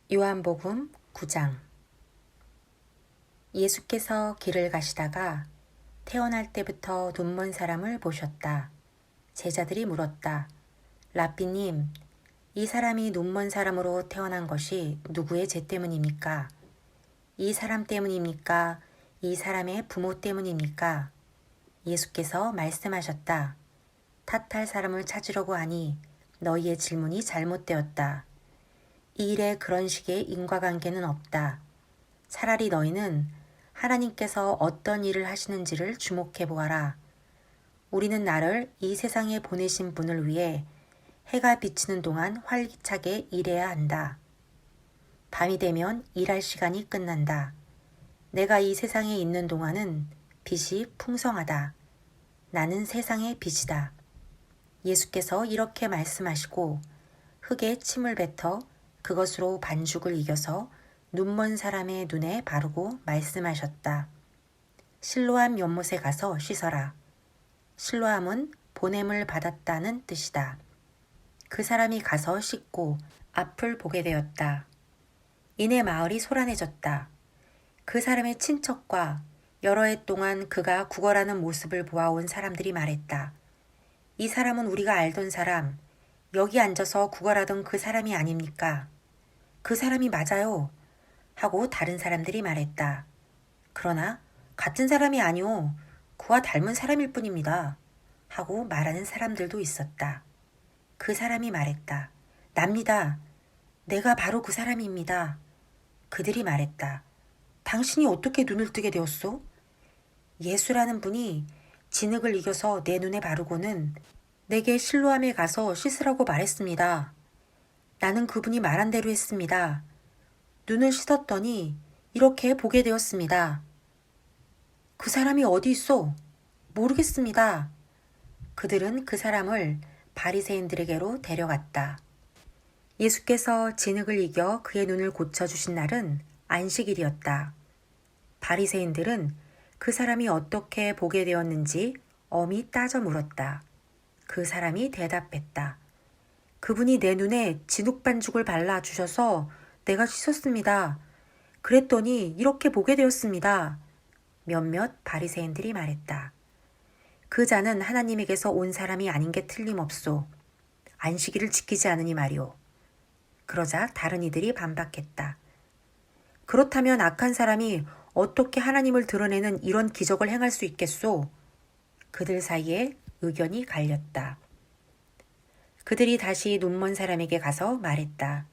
요한복음 9장. 예수께서 길을 가시다가 태어날 때부터 눈먼 사람을 보셨다. 제자들이 물었다. 라삐님, 이 사람이 눈먼 사람으로 태어난 것이 누구의 죄 때문입니까? 이 사람 때문입니까? 이 사람의 부모 때문입니까? 예수께서 말씀하셨다. 탓할 사람을 찾으려고 하니 너희의 질문이 잘못되었다. 이 일에 그런 식의 인과관계는 없다. 차라리 너희는 하나님께서 어떤 일을 하시는지를 주목해 보아라. 우리는 나를 이 세상에 보내신 분을 위해 해가 비치는 동안 활기차게 일해야 한다. 밤이 되면 일할 시간이 끝난다. 내가 이 세상에 있는 동안은 빛이 풍성하다. 나는 세상의 빛이다. 예수께서 이렇게 말씀하시고 흙에 침을 뱉어 그것으로 반죽을 이겨서 눈먼 사람의 눈에 바르고 말씀하셨다. 실로암 연못에 가서 씻어라. 실로암은 보냄을 받았다는 뜻이다. 그 사람이 가서 씻고 앞을 보게 되었다. 이내 마을이 소란해졌다. 그 사람의 친척과 여러 해 동안 그가 구걸하는 모습을 보아온 사람들이 말했다. 이 사람은 우리가 알던 사람, 여기 앉아서 구걸하던 그 사람이 아닙니까? 그 사람이 맞아요. 하고 다른 사람들이 말했다. 그러나 같은 사람이 아니오. 그와 닮은 사람일 뿐입니다. 하고 말하는 사람들도 있었다. 그 사람이 말했다. 납니다. 내가 바로 그 사람입니다. 그들이 말했다. 당신이 어떻게 눈을 뜨게 되었소? 예수라는 분이 진흙을 이겨서 내 눈에 바르고는 내게 실로암에 가서 씻으라고 말했습니다. 나는 그분이 말한 대로 했습니다. 눈을 씻었더니 이렇게 보게 되었습니다. 그 사람이 어디 있어? 모르겠습니다. 그들은 그 사람을 바리새인들에게로 데려갔다. 예수께서 진흙을 이겨 그의 눈을 고쳐주신 날은 안식일이었다. 바리새인들은 그 사람이 어떻게 보게 되었는지 엄히 따져 물었다. 그 사람이 대답했다. 그분이 내 눈에 진흙 반죽을 발라주셔서 내가 씻었습니다. 그랬더니 이렇게 보게 되었습니다. 몇몇 바리새인들이 말했다. 그 자는 하나님에게서 온 사람이 아닌 게 틀림없소. 안식일을 지키지 않으니 말이오. 그러자 다른 이들이 반박했다. 그렇다면 악한 사람이 어떻게 하나님을 드러내는 이런 기적을 행할 수 있겠소? 그들 사이에 의견이 갈렸다. 그들이 다시 눈먼 사람에게 가서 말했다.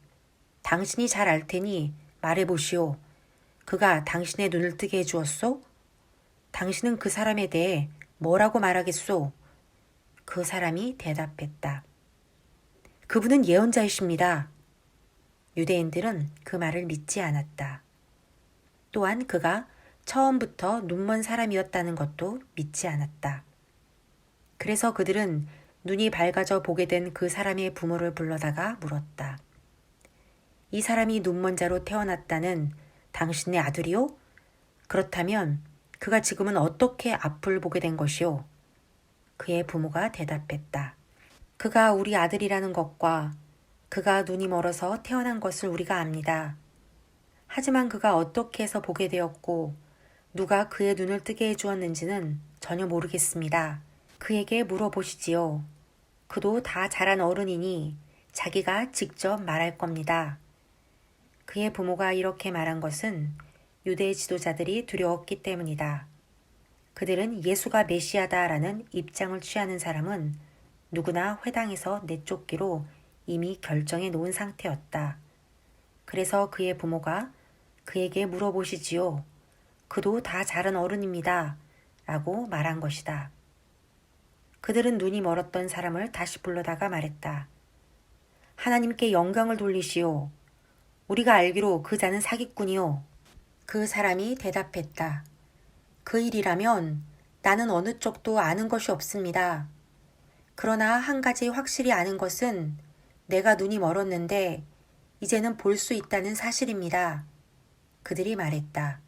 당신이 잘 알 테니 말해보시오. 그가 당신의 눈을 뜨게 해주었소? 당신은 그 사람에 대해 뭐라고 말하겠소? 그 사람이 대답했다. 그분은 예언자이십니다. 유대인들은 그 말을 믿지 않았다. 또한 그가 처음부터 눈먼 사람이었다는 것도 믿지 않았다. 그래서 그들은 눈이 밝아져 보게 된 그 사람의 부모를 불러다가 물었다. 이 사람이 눈먼 자로 태어났다는 당신의 아들이요? 그렇다면 그가 지금은 어떻게 앞을 보게 된 것이오? 그의 부모가 대답했다. 그가 우리 아들이라는 것과 그가 눈이 멀어서 태어난 것을 우리가 압니다. 하지만 그가 어떻게 해서 보게 되었고 누가 그의 눈을 뜨게 해주었는지는 전혀 모르겠습니다. 그에게 물어보시지요. 그도 다 자란 어른이니 자기가 직접 말할 겁니다. 그의 부모가 이렇게 말한 것은 유대 지도자들이 두려웠기 때문이다. 그들은 예수가 메시아다라는 입장을 취하는 사람은 누구나 회당에서 내쫓기로 이미 결정해 놓은 상태였다. 그래서 그의 부모가 그에게 물어보시지요. 그도 다 자란 어른입니다. 라고 말한 것이다. 그들은 눈이 멀었던 사람을 다시 불러다가 말했다. 하나님께 영광을 돌리시오. 우리가 알기로 그 자는 사기꾼이요. 그 사람이 대답했다. 그 일이라면 나는 어느 쪽도 아는 것이 없습니다. 그러나 한 가지 확실히 아는 것은 내가 눈이 멀었는데 이제는 볼 수 있다는 사실입니다. 그들이 말했다.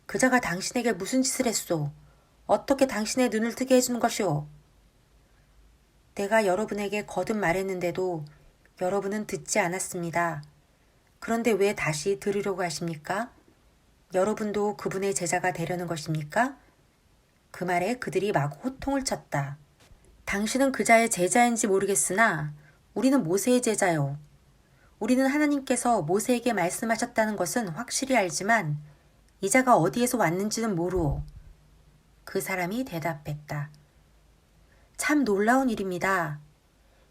그자가 당신에게 무슨 짓을 했소? 어떻게 당신의 눈을 뜨게 해준 것이오? 내가 여러분에게 거듭 말했는데도 여러분은 듣지 않았습니다. 그런데 왜 다시 들으려고 하십니까? 여러분도 그분의 제자가 되려는 것입니까? 그 말에 그들이 마구 호통을 쳤다. 당신은 그자의 제자인지 모르겠으나 우리는 모세의 제자요. 우리는 하나님께서 모세에게 말씀하셨다는 것은 확실히 알지만 이자가 어디에서 왔는지는 모르오. 그 사람이 대답했다. 참 놀라운 일입니다.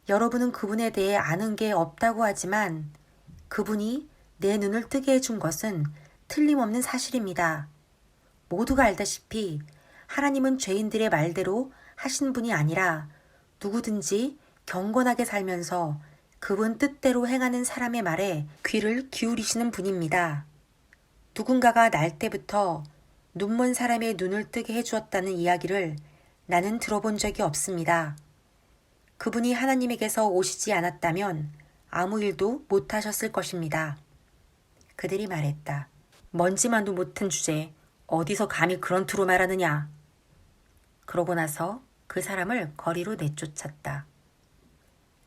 여러분은 그분에 대해 아는 게 없다고 하지만 그분이 내 눈을 뜨게 해준 것은 틀림없는 사실입니다. 모두가 알다시피 하나님은 죄인들의 말대로 하신 분이 아니라 누구든지 경건하게 살면서 그분 뜻대로 행하는 사람의 말에 귀를 기울이시는 분입니다. 누군가가 날 때부터 눈먼 사람의 눈을 뜨게 해주었다는 이야기를 나는 들어본 적이 없습니다. 그분이 하나님에게서 오시지 않았다면 아무 일도 못하셨을 것입니다. 그들이 말했다. 먼지만도 못한 주제 어디서 감히 그런 투로 말하느냐. 그러고 나서 그 사람을 거리로 내쫓았다.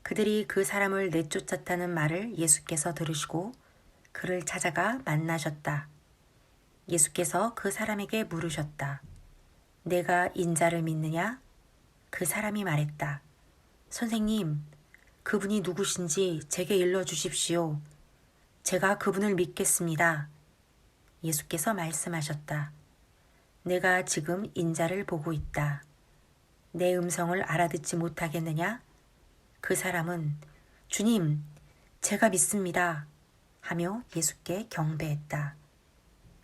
그들이 그 사람을 내쫓았다는 말을 예수께서 들으시고 그를 찾아가 만나셨다. 예수께서 그 사람에게 물으셨다. 내가 인자를 믿느냐? 그 사람이 말했다. 선생님, 그분이 누구신지 제게 일러주십시오. 제가 그분을 믿겠습니다. 예수께서 말씀하셨다. 내가 지금 인자를 보고 있다. 내 음성을 알아듣지 못하겠느냐? 그 사람은 주님, 제가 믿습니다. 하며 예수께 경배했다.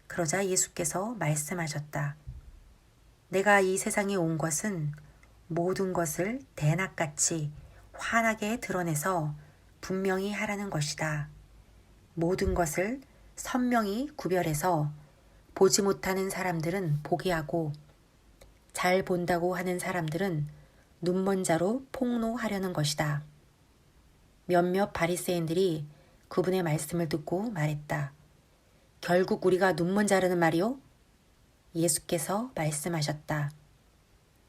그러자 예수께서 말씀하셨다. 내가 이 세상에 온 것은 모든 것을 대낮같이 환하게 드러내서 분명히 하라는 것이다. 모든 것을 선명히 구별해서 보지 못하는 사람들은 보게 하고 잘 본다고 하는 사람들은 눈먼 자로 폭로하려는 것이다. 몇몇 바리새인들이 그분의 말씀을 듣고 말했다. 결국 우리가 눈먼 자라는 말이요? 예수께서 말씀하셨다.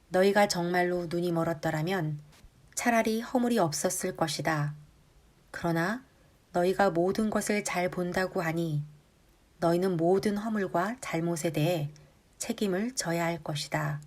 너희가 정말로 눈이 멀었더라면 차라리 허물이 없었을 것이다. 그러나 너희가 모든 것을 잘 본다고 하니 너희는 모든 허물과 잘못에 대해 책임을 져야 할 것이다.